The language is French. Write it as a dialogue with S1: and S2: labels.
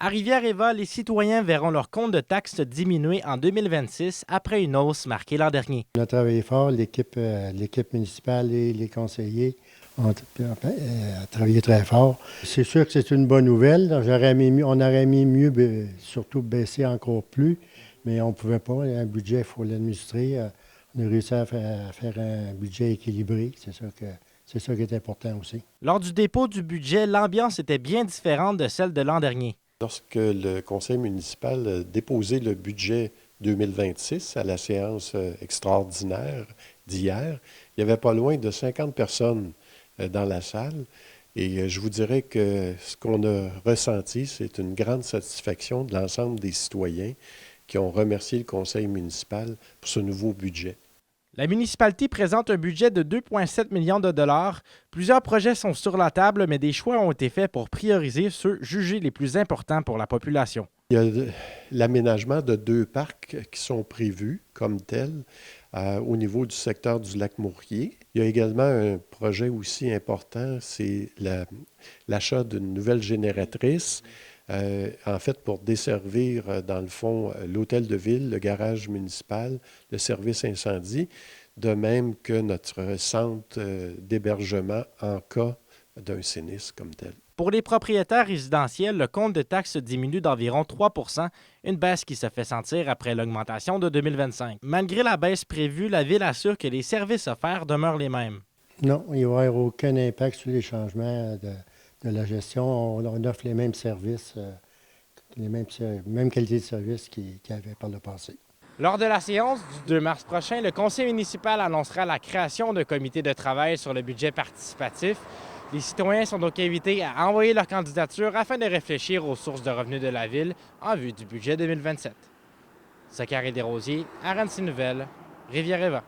S1: À Rivière-Éva, les citoyens verront leur compte de taxes diminuer en 2026 après une hausse marquée l'an dernier.
S2: On a travaillé fort, l'équipe municipale et les conseillers ont travaillé très fort. C'est sûr que c'est une bonne nouvelle. On aurait aimé mieux, surtout baisser encore plus, mais on ne pouvait pas. Un budget, il faut l'administrer. On a réussi à faire un budget équilibré. C'est ça qui est important aussi.
S1: Lors du dépôt du budget, l'ambiance était bien différente de celle de l'an dernier.
S3: Lorsque le conseil municipal a déposé le budget 2026 à la séance extraordinaire d'hier, il y avait pas loin de 50 personnes dans la salle. Et je vous dirais que ce qu'on a ressenti, c'est une grande satisfaction de l'ensemble des citoyens qui ont remercié le conseil municipal pour ce nouveau budget.
S1: La municipalité présente un budget de 2,7 millions de dollars. Plusieurs projets sont sur la table, mais des choix ont été faits pour prioriser ceux jugés les plus importants pour la population.
S3: Il y a l'aménagement de 2 parcs qui sont prévus comme tels au niveau du secteur du lac Mourier. Il y a également un projet aussi important, c'est l'achat d'une nouvelle génératrice, en fait pour desservir dans le fond l'hôtel de ville, le garage municipal, le service incendie, de même que notre centre d'hébergement en cas d'un sinistre comme tel.
S1: Pour les propriétaires résidentiels, le compte de taxes diminue d'environ 3 %, une baisse qui se fait sentir après l'augmentation de 2025. Malgré la baisse prévue, la Ville assure que les services offerts demeurent les mêmes.
S2: Non, il n'y aura aucun impact sur les changements de la gestion. On offre les mêmes services, les mêmes qualités de service qu'il y avait par le passé.
S1: Lors de la séance du 2 mars prochain, le conseil municipal annoncera la création d'un comité de travail sur le budget participatif. Les citoyens sont donc invités à envoyer leur candidature afin de réfléchir aux sources de revenus de la Ville en vue du budget 2027. Zachary Desrosiers, RNC Nouvelles, Rivière-Éva.